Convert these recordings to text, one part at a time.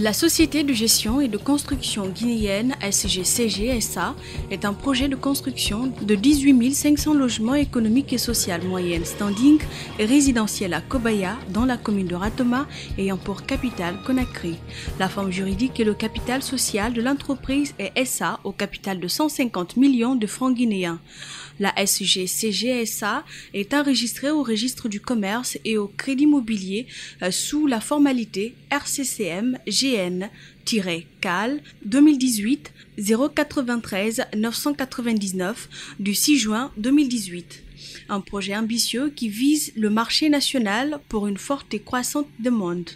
La société de gestion et de construction guinéenne SGCG SA est un projet de construction de 18 500 logements économiques et sociaux moyenne standing et résidentiels à Kobaya dans la commune de Ratoma ayant pour capitale Conakry. La forme juridique et le capital social de l'entreprise est SA au capital de 150 millions de francs guinéens. La SGCG SA est enregistrée au registre du commerce et au crédit immobilier sous la formalité RCCM GN-CAL 2018 093 999 du 6 juin 2018. Un projet ambitieux qui vise le marché national pour une forte et croissante demande.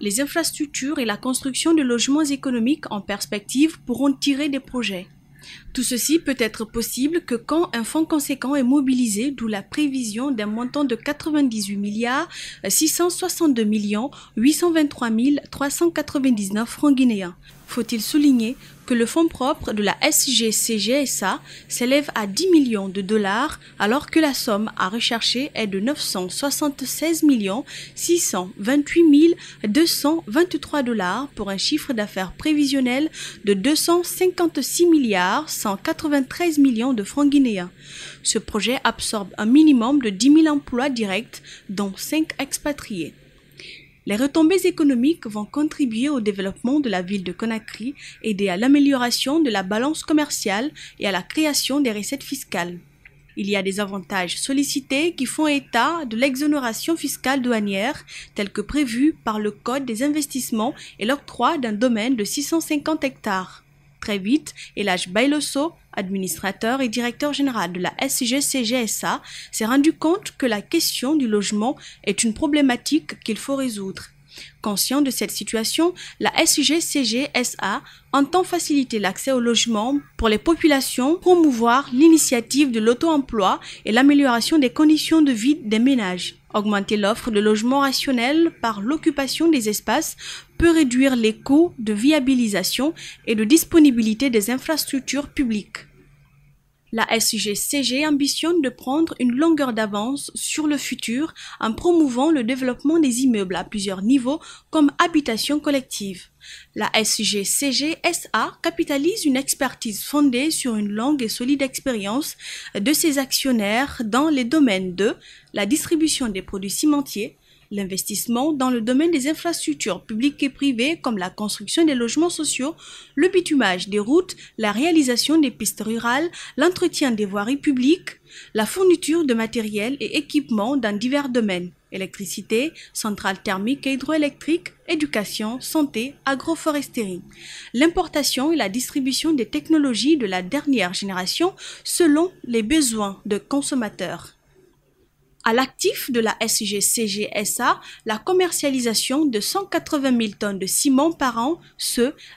Les infrastructures et la construction de logements économiques en perspective pourront tirer des projets. Tout ceci peut être possible que quand un fonds conséquent est mobilisé, d'où la prévision d'un montant de 98 milliards 662 823 399 francs guinéens. Faut-il souligner que le fonds propre de la SGCG SA s'élève à 10 millions de dollars alors que la somme à rechercher est de 976 628 223 dollars pour un chiffre d'affaires prévisionnel de 256 milliards 193 millions de francs guinéens. Ce projet absorbe un minimum de 10 000 emplois directs, dont 5 expatriés. Les retombées économiques vont contribuer au développement de la ville de Conakry, aider à l'amélioration de la balance commerciale et à la création des recettes fiscales. Il y a des avantages sollicités qui font état de l'exonération fiscale douanière, telle que prévue par le Code des investissements et l'octroi d'un domaine de 650 hectares. Très vite, El Hadj Baylosso, administrateur et directeur général de la SIG-CG-SA, s'est rendu compte que la question du logement est une problématique qu'il faut résoudre. Conscient de cette situation, la SIG-CG-SA entend faciliter l'accès au logement pour les populations, promouvoir l'initiative de l'auto-emploi et l'amélioration des conditions de vie des ménages. Augmenter l'offre de logements rationnels par l'occupation des espaces peut réduire les coûts de viabilisation et de disponibilité des infrastructures publiques. La SIG-CG ambitionne de prendre une longueur d'avance sur le futur en promouvant le développement des immeubles à plusieurs niveaux comme habitation collective. La SIG-CG-SA capitalise une expertise fondée sur une longue et solide expérience de ses actionnaires dans les domaines de la distribution des produits cimentiers, l'investissement dans le domaine des infrastructures publiques et privées comme la construction des logements sociaux, le bitumage des routes, la réalisation des pistes rurales, l'entretien des voiries publiques, la fourniture de matériel et équipements dans divers domaines, électricité, centrales thermiques et hydroélectriques, éducation, santé, agroforesterie, l'importation et la distribution des technologies de la dernière génération selon les besoins de consommateurs. À l'actif de la SIG-CG-SA, la commercialisation de 180 000 tonnes de ciment par an,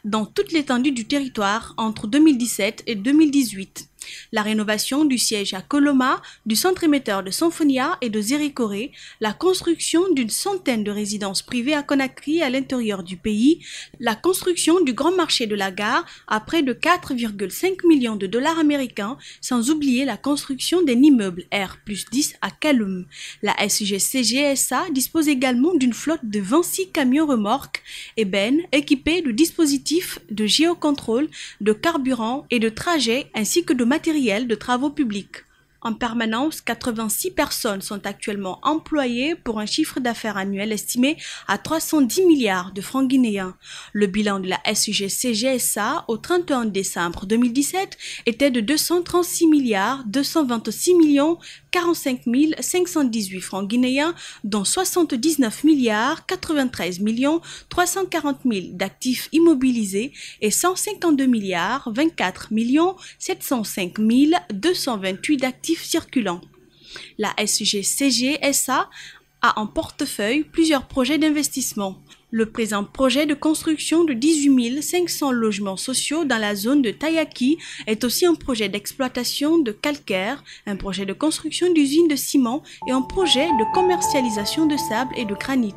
dans toute l'étendue du territoire entre 2017 et 2018. La rénovation du siège à Coloma, du centre émetteur de Symphonia et de Zérékoré, la construction d'une centaine de résidences privées à Conakry et à l'intérieur du pays, la construction du grand marché de la gare à près de 4,5 millions de dollars américains, sans oublier la construction d'un immeuble R+10 à Kaloum. La SIG-CG-SA dispose également d'une flotte de 26 camions remorques ébènes équipés de dispositifs de géocontrôle, de carburant et de trajet ainsi que de matériel de travaux publics. En permanence, 86 personnes sont actuellement employées pour un chiffre d'affaires annuel estimé à 310 milliards de francs guinéens. Le bilan de la SIG-CG-SA au 31 décembre 2017 était de 236 milliards 226 millions 45 518 francs guinéens, dont 79 milliards 93 millions 340 000 d'actifs immobilisés et 152 milliards 24 millions 705 228 d'actifs circulants. La SIG-CG-SA a en portefeuille plusieurs projets d'investissement. Le présent projet de construction de 18 500 logements sociaux dans la zone de Tayaki est aussi un projet d'exploitation de calcaire, un projet de construction d'usines de ciment et un projet de commercialisation de sable et de granit.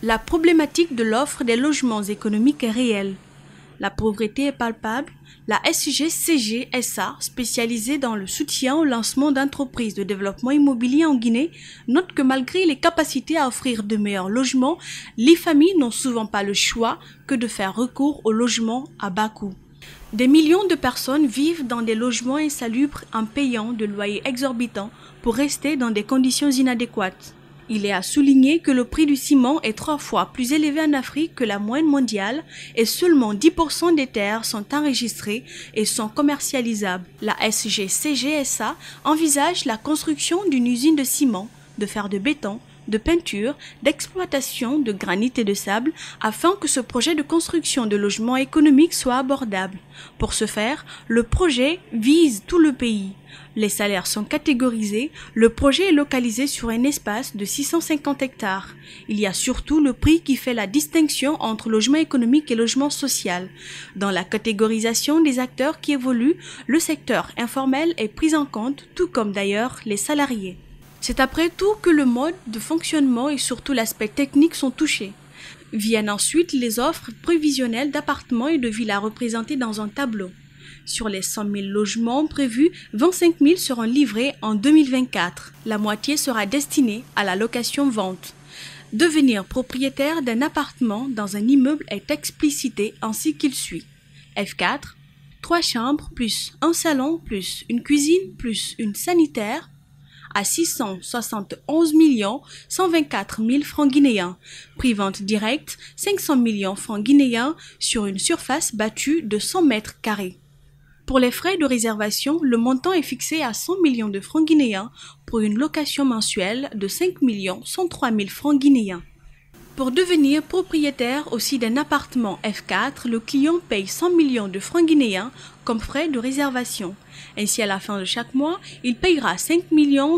La problématique de l'offre des logements économiques est réelle. La pauvreté est palpable. La SIG-CG-SA, spécialisée dans le soutien au lancement d'entreprises de développement immobilier en Guinée, note que malgré les capacités à offrir de meilleurs logements, les familles n'ont souvent pas le choix que de faire recours aux logements à bas coût. Des millions de personnes vivent dans des logements insalubres en payant de loyers exorbitants pour rester dans des conditions inadéquates. Il est à souligner que le prix du ciment est 3 fois plus élevé en Afrique que la moyenne mondiale et seulement 10% des terres sont enregistrées et sont commercialisables. La SIG-CG-SA envisage la construction d'une usine de ciment, de fer de béton, de peinture, d'exploitation de granit et de sable afin que ce projet de construction de logements économiques soit abordable. Pour ce faire, le projet vise tout le pays. Les salaires sont catégorisés, le projet est localisé sur un espace de 650 hectares. Il y a surtout le prix qui fait la distinction entre logement économique et logement social. Dans la catégorisation des acteurs qui évoluent, le secteur informel est pris en compte, tout comme d'ailleurs les salariés. C'est après tout que le mode de fonctionnement et surtout l'aspect technique sont touchés. Viennent ensuite les offres prévisionnelles d'appartements et de villas représentées dans un tableau. Sur les 100 000 logements prévus, 25 000 seront livrés en 2024. La moitié sera destinée à la location-vente. Devenir propriétaire d'un appartement dans un immeuble est explicité ainsi qu'il suit. F4, 3 chambres plus un salon plus une cuisine plus une sanitaire à 671 124 000 francs guinéens. Prix-vente directe, 500 millions francs guinéens sur une surface battue de 100 mètres carrés. Pour les frais de réservation, le montant est fixé à 100 millions de francs guinéens pour une location mensuelle de 5 103 000 francs guinéens. Pour devenir propriétaire aussi d'un appartement F4, le client paye 100 millions de francs guinéens comme frais de réservation. Ainsi, à la fin de chaque mois, il payera 5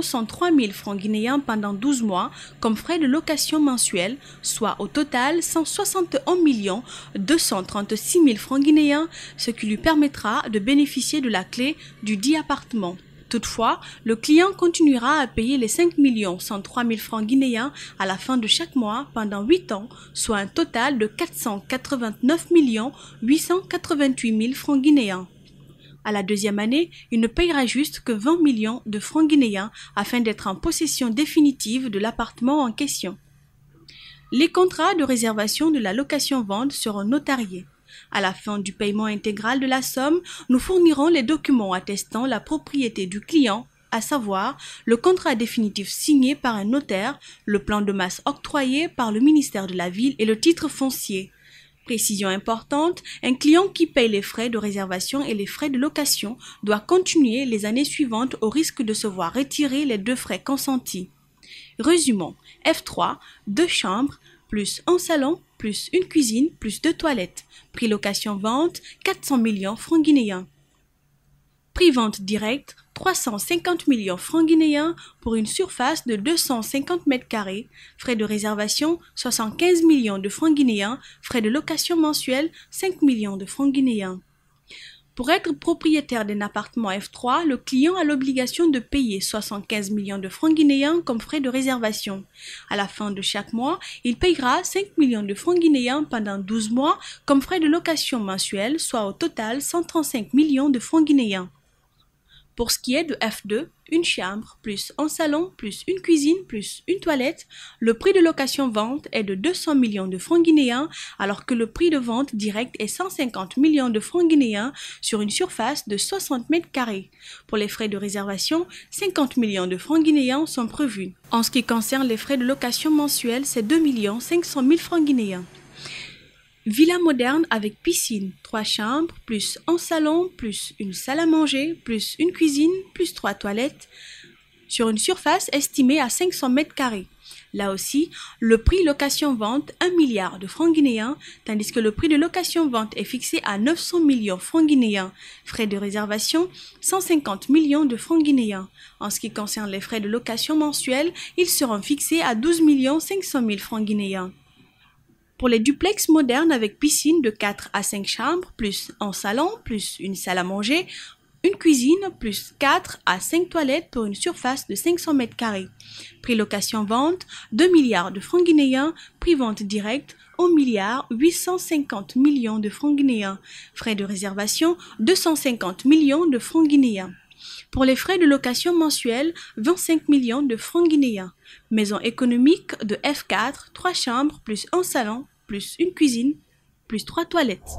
103 000 francs guinéens pendant 12 mois comme frais de location mensuelle, soit au total 161 236 000 francs guinéens, ce qui lui permettra de bénéficier de la clé du dit appartement. Toutefois, le client continuera à payer les 5 103 000 francs guinéens à la fin de chaque mois pendant 8 ans, soit un total de 489 888 000 francs guinéens. À la deuxième année, il ne payera juste que 20 millions de francs guinéens afin d'être en possession définitive de l'appartement en question. Les contrats de réservation de la location-vente seront notariés. À la fin du paiement intégral de la somme, nous fournirons les documents attestant la propriété du client, à savoir le contrat définitif signé par un notaire, le plan de masse octroyé par le ministère de la Ville et le titre foncier. Précision importante, un client qui paye les frais de réservation et les frais de location doit continuer les années suivantes au risque de se voir retirer les 2 frais consentis. Résumons, F3, 2 chambres, plus un salon, plus une cuisine, plus 2 toilettes. Prix location-vente, 400 millions francs guinéens. Prix vente directe, 350 millions francs guinéens pour une surface de 250 mètres carrés. Frais de réservation, 75 millions de francs guinéens. Frais de location mensuelle, 5 millions de francs guinéens. Pour être propriétaire d'un appartement F3, le client a l'obligation de payer 75 millions de francs guinéens comme frais de réservation. À la fin de chaque mois, il payera 5 millions de francs guinéens pendant 12 mois comme frais de location mensuelle, soit au total 135 millions de francs guinéens. Pour ce qui est de F2, une chambre, plus un salon, plus une cuisine, plus une toilette, le prix de location-vente est de 200 millions de francs guinéens, alors que le prix de vente direct est 150 millions de francs guinéens sur une surface de 60 mètres carrés. Pour les frais de réservation, 50 millions de francs guinéens sont prévus. En ce qui concerne les frais de location mensuels, c'est 2 500 000 francs guinéens. Villa moderne avec piscine, 3 chambres, plus un salon, plus une salle à manger, plus une cuisine, plus 3 toilettes, sur une surface estimée à 500 mètres carrés. Là aussi, le prix location-vente 1 milliard de francs guinéens, tandis que le prix de location-vente est fixé à 900 millions francs guinéens. Frais de réservation 150 millions de francs guinéens. En ce qui concerne les frais de location mensuels, ils seront fixés à 12 500 000 francs guinéens. Pour les duplex modernes avec piscine de 4 à 5 chambres, plus un salon, plus une salle à manger, une cuisine, plus 4 à 5 toilettes pour une surface de 500 mètres carrés. Prix location-vente, 2 milliards de francs guinéens. Prix vente directe, 1 milliard 850 millions de francs guinéens. Frais de réservation, 250 millions de francs guinéens. Pour les frais de location mensuels, 25 millions de francs guinéens. Maison économique de F4, 3 chambres, plus un salon, plus une cuisine, plus 3 toilettes.